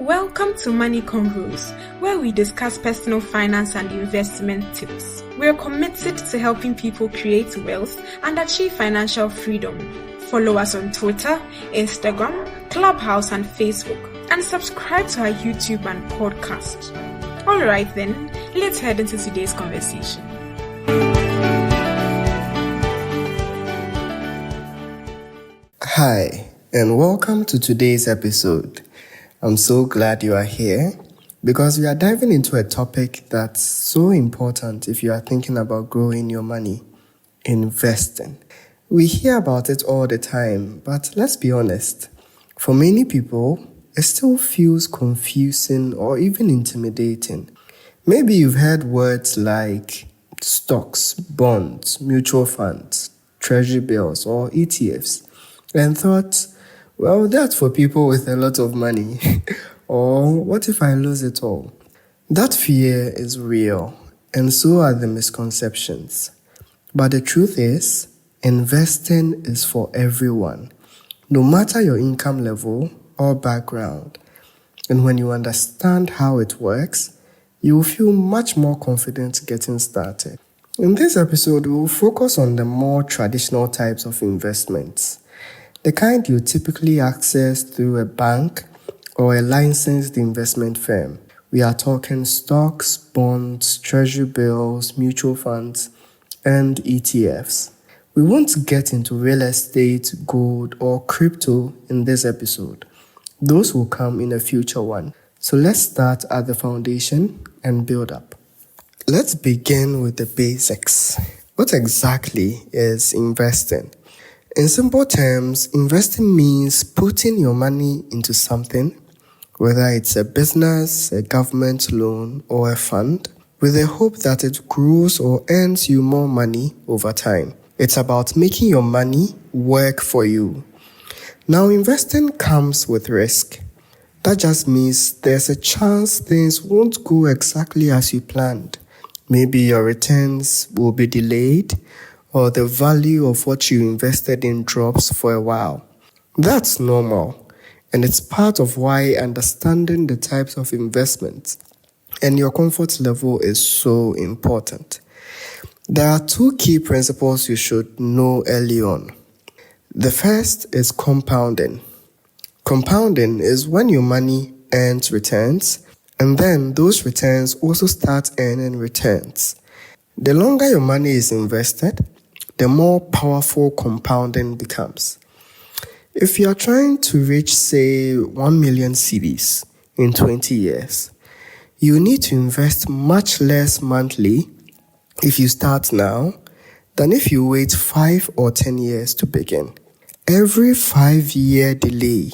Welcome to Moneyconvos, where we discuss personal finance and investment tips. We're committed to helping people create wealth and achieve financial freedom. Follow us on Twitter, Instagram, Clubhouse, and Facebook, and subscribe to our YouTube and podcast. Alright then, let's head into today's conversation. Hi, and welcome to today's episode. I'm so glad you are here because we are diving into a topic that's so important if you are thinking about growing your money: investing. We hear about it all the time, but let's be honest. For many people, it still feels confusing or even intimidating. Maybe you've heard words like stocks, bonds, mutual funds, treasury bills, or ETFs, and thought, well, that's for people with a lot of money. Or what if I lose it all? That fear is real, and so are the misconceptions. But the truth is, investing is for everyone, no matter your income level or background. And when you understand how it works, you will feel much more confident getting started. In this episode, we will focus on the more traditional types of investments, the kind you typically access through a bank or a licensed investment firm. We are talking stocks, bonds, treasury bills, mutual funds, and ETFs. We won't get into real estate, gold, or crypto in this episode. Those will come in a future one. So let's start at the foundation and build up. Let's begin with the basics. What exactly is investing? In simple terms, investing means putting your money into something, whether it's a business, a government loan, or a fund, with the hope that it grows or earns you more money over time. It's about making your money work for you. Now, investing comes with risk. That just means there's a chance things won't go exactly as you planned. Maybe your returns will be delayed, or the value of what you invested in drops for a while. That's normal, and it's part of why understanding the types of investments and your comfort level is so important. There are two key principles you should know early on. The first is compounding. Compounding is when your money earns returns, and then those returns also start earning returns. The longer your money is invested, the more powerful compounding becomes. If you are trying to reach, say, 1 million cedis in 20 years, you need to invest much less monthly if you start now than if you wait 5 or 10 years to begin. Every 5-year delay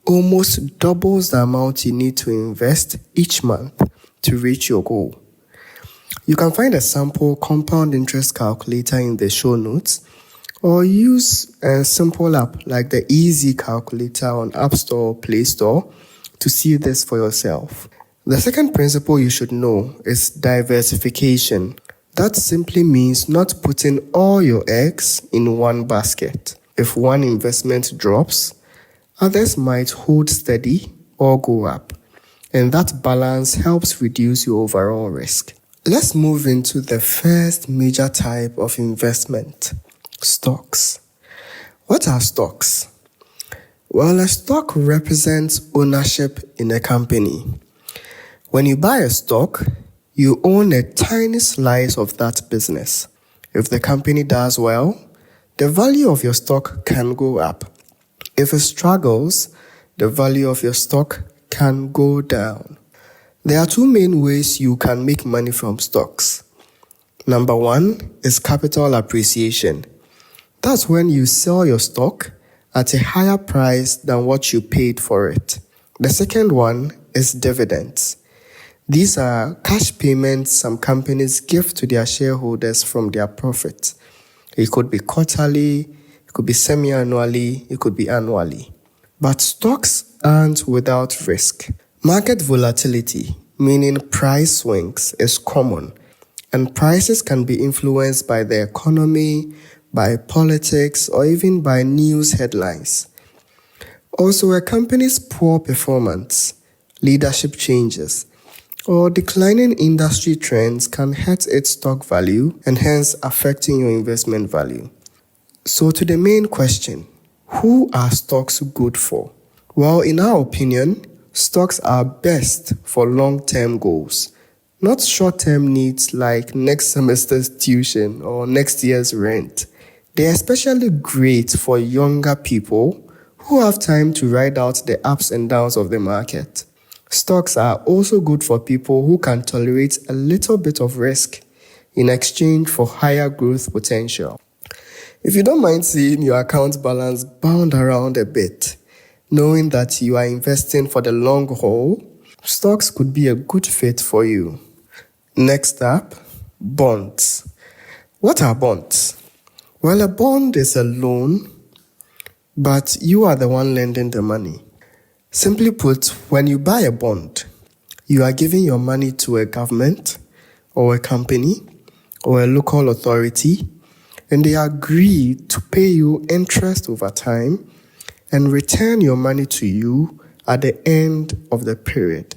almost doubles the amount you need to invest each month to reach your goal. You can find a sample compound interest calculator in the show notes, or use a simple app like the Easy Calculator on App Store or Play Store to see this for yourself. The second principle you should know is diversification. That simply means not putting all your eggs in one basket. If one investment drops, others might hold steady or go up, and that balance helps reduce your overall risk. Let's move into the first major type of investment: stocks. What are stocks? Well, a stock represents ownership in a company. When you buy a stock, you own a tiny slice of that business. If the company does well, the value of your stock can go up. If it struggles, the value of your stock can go down. There are two main ways you can make money from stocks. Number one is capital appreciation. That's when you sell your stock at a higher price than what you paid for it. The second one is dividends. These are cash payments some companies give to their shareholders from their profits. It could be quarterly, it could be semi-annually, it could be annually. But stocks aren't without risk. Market volatility, meaning price swings, is common, and prices can be influenced by the economy, by politics, or even by news headlines. Also, a company's poor performance, leadership changes, or declining industry trends can hurt its stock value and hence affecting your investment value. So to the main question, who are stocks good for? Well, in our opinion, stocks are best for long-term goals, not short-term needs like next semester's tuition or next year's rent. They're especially great for younger people who have time to ride out the ups and downs of the market. Stocks are also good for people who can tolerate a little bit of risk in exchange for higher growth potential. If you don't mind seeing your account balance bound around a bit, knowing that you are investing for the long haul, stocks could be a good fit for you. Next up, bonds. What are bonds? Well, a bond is a loan, but you are the one lending the money. Simply put, when you buy a bond, you are giving your money to a government or a company or a local authority, and they agree to pay you interest over time and return your money to you at the end of the period.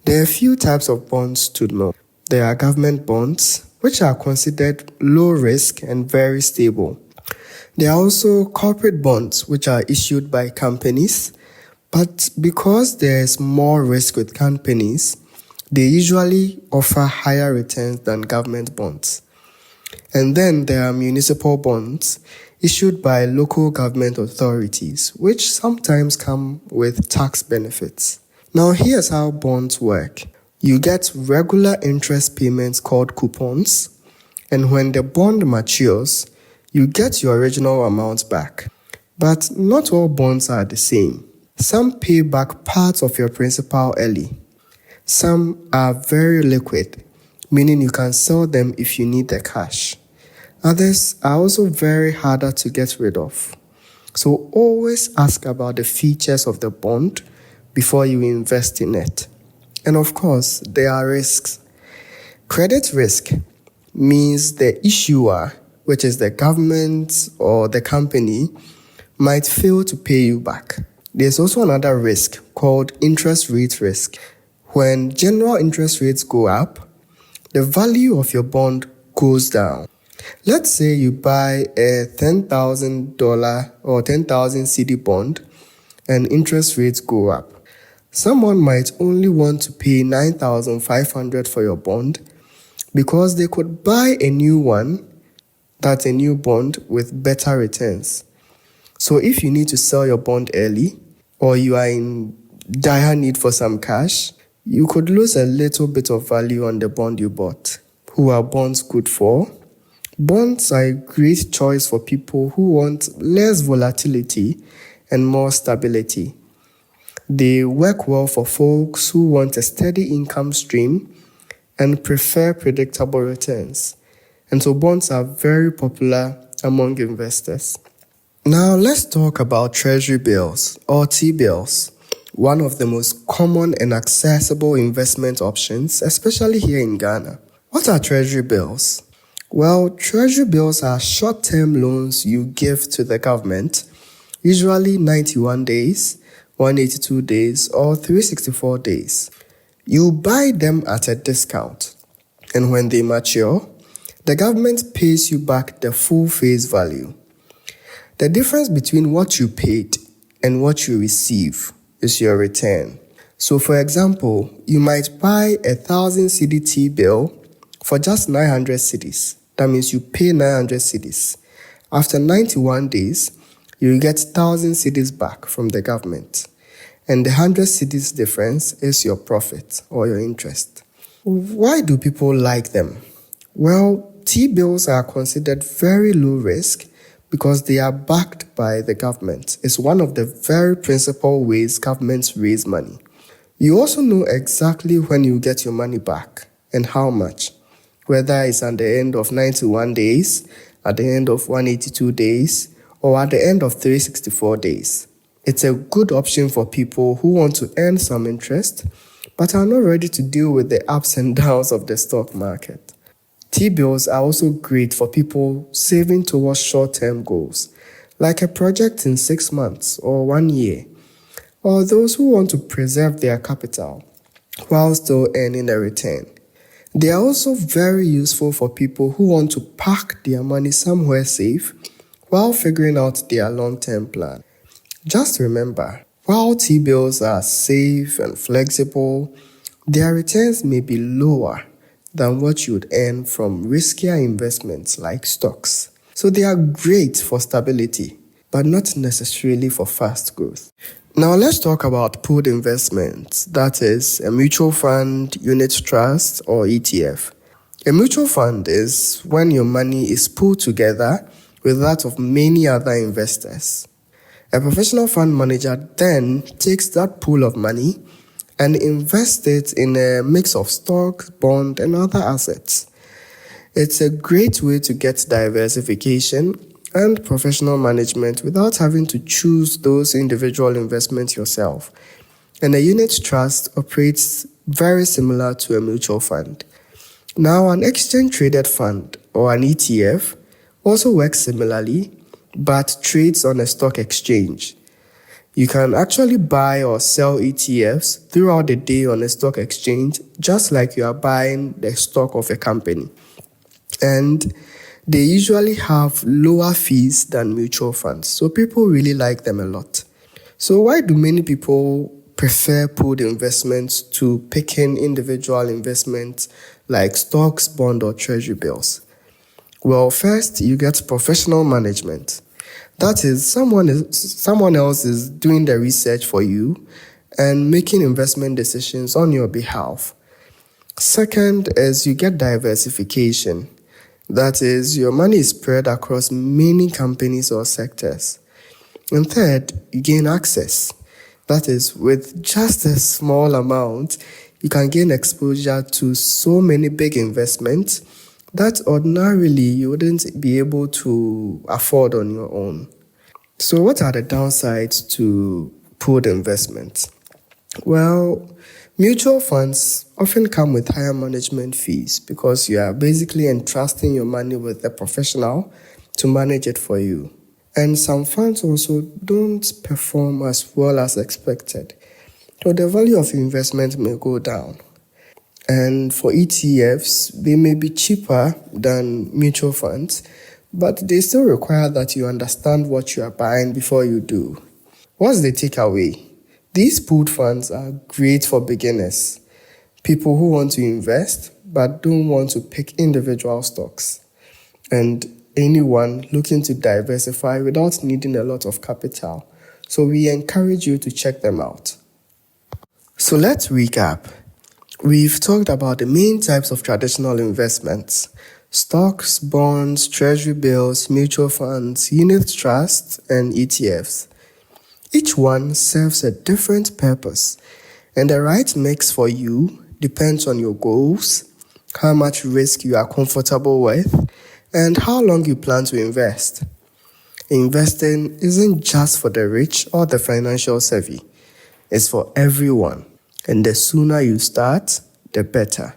There are a few types of bonds to know. There are government bonds, which are considered low risk and very stable. There are also corporate bonds, which are issued by companies, but because there is more risk with companies, they usually offer higher returns than government bonds. And then there are municipal bonds issued by local government authorities, which sometimes come with tax benefits. Now, here's how bonds work. You get regular interest payments called coupons, and when the bond matures, you get your original amount back. But not all bonds are the same. Some pay back parts of your principal early. Some are very liquid, meaning you can sell them if you need the cash. Others are also very harder to get rid of. So always ask about the features of the bond before you invest in it. And of course, there are risks. Credit risk means the issuer, which is the government or the company, might fail to pay you back. There's also another risk called interest rate risk. When general interest rates go up, the value of your bond goes down. Let's say you buy a $10,000 or 10,000 CD bond and interest rates go up. Someone might only want to pay $9,500 for your bond because they could buy a new one, that's a new bond with better returns. So if you need to sell your bond early or you are in dire need for some cash, you could lose a little bit of value on the bond you bought. Who are bonds good for? Bonds are a great choice for people who want less volatility and more stability. They work well for folks who want a steady income stream and prefer predictable returns. And so bonds are very popular among investors. Now let's talk about treasury bills or T-bills, one of the most common and accessible investment options, especially here in Ghana. What are treasury bills? Well, treasury bills are short-term loans you give to the government, usually 91 days, 182 days, or 364 days. You buy them at a discount, and when they mature, the government pays you back the full face value. The difference between what you paid and what you receive is your return. So for example, you might buy 1,000 CDT bill for just 900 cedis. That means you pay 900 cedis. After 91 days, you get 1,000 cedis back from the government. And the 100 cedis difference is your profit or your interest. Why do people like them? Well, T-bills are considered very low risk because they are backed by the government. It's one of the very principal ways governments raise money. You also know exactly when you get your money back and how much, whether it's at the end of 91 days, at the end of 182 days, or at the end of 364 days. It's a good option for people who want to earn some interest, but are not ready to deal with the ups and downs of the stock market. T-bills are also great for people saving towards short-term goals, like a project in 6 months or 1 year. or those who want to preserve their capital while still earning a return. They are also very useful for people who want to park their money somewhere safe while figuring out their long-term plan. Just remember, while T-bills are safe and flexible, their returns may be lower than what you'd earn from riskier investments like stocks. So they are great for stability, but not necessarily for fast growth. Now let's talk about pooled investments, that is a mutual fund, unit trust, or ETF. A mutual fund is when your money is pooled together with that of many other investors. A professional fund manager then takes that pool of money and invests it in a mix of stocks, bonds, and other assets. It's a great way to get diversification and professional management without having to choose those individual investments yourself. And a unit trust operates very similar to a mutual fund. Now, an exchange-traded fund or an ETF also works similarly, but trades on a stock exchange. You can actually buy or sell ETFs throughout the day on a stock exchange, just like you are buying the stock of a company. And they usually have lower fees than mutual funds, so people really like them a lot. So why do many people prefer pooled investments to picking individual investments like stocks, bond, or treasury bills? Well, first, you get professional management. That is, someone else is doing the research for you and making investment decisions on your behalf. Second is you get diversification. That is, your money is spread across many companies or sectors. And third, you gain access. That is, with just a small amount, you can gain exposure to so many big investments that ordinarily you wouldn't be able to afford on your own. So what are the downsides to pooled investments? Well, mutual funds often come with higher management fees because you are basically entrusting your money with a professional to manage it for you. And some funds also don't perform as well as expected, so the value of your investment may go down. And for ETFs, they may be cheaper than mutual funds, but they still require that you understand what you are buying before you do. What's the takeaway? These pooled funds are great for beginners, people who want to invest but don't want to pick individual stocks, and anyone looking to diversify without needing a lot of capital. So we encourage you to check them out. So let's recap. We've talked about the main types of traditional investments: stocks, bonds, treasury bills, mutual funds, unit trusts, and ETFs. Each one serves a different purpose, and the right mix for you depends on your goals, how much risk you are comfortable with, and how long you plan to invest. Investing isn't just for the rich or the financial savvy. It's for everyone. And the sooner you start, the better.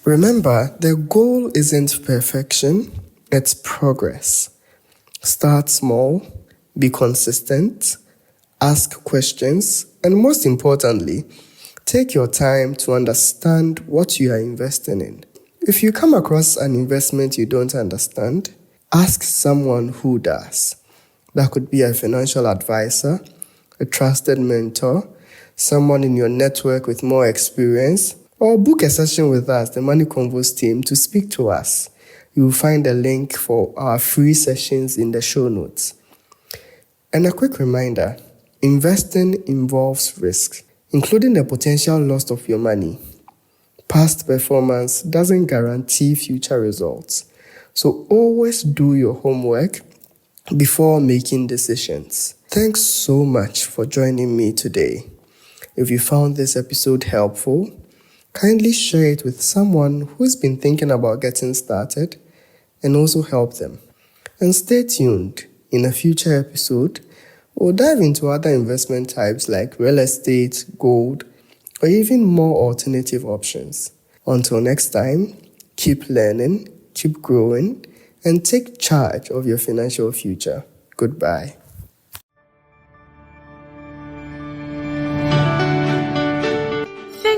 Remember, the goal isn't perfection, it's progress. Start small, be consistent, ask questions, and most importantly, take your time to understand what you are investing in. If you come across an investment you don't understand, ask someone who does. That could be a financial advisor, a trusted mentor, someone in your network with more experience, or book a session with us, the Moneyconvos team, to speak to us. You will find a link for our free sessions in the show notes. And a quick reminder, investing involves risk, including the potential loss of your money. Past performance doesn't guarantee future results. So always do your homework before making decisions. Thanks so much for joining me today. If you found this episode helpful, kindly share it with someone who's been thinking about getting started and also help them. And stay tuned. In a future episode, we'll dive into other investment types like real estate, gold, or even more alternative options. Until next time, keep learning, keep growing, and take charge of your financial future. Goodbye.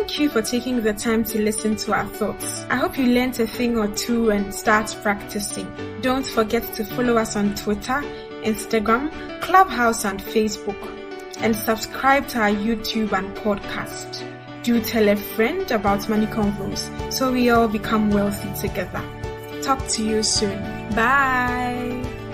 Thank you for taking the time to listen to our thoughts. I hope you learned a thing or two and start practicing. Don't forget to follow us on Twitter, Instagram, Clubhouse and Facebook, and subscribe to our YouTube and podcast. Do tell a friend about Moneyconvos so we all become wealthy together. Talk to you soon. Bye.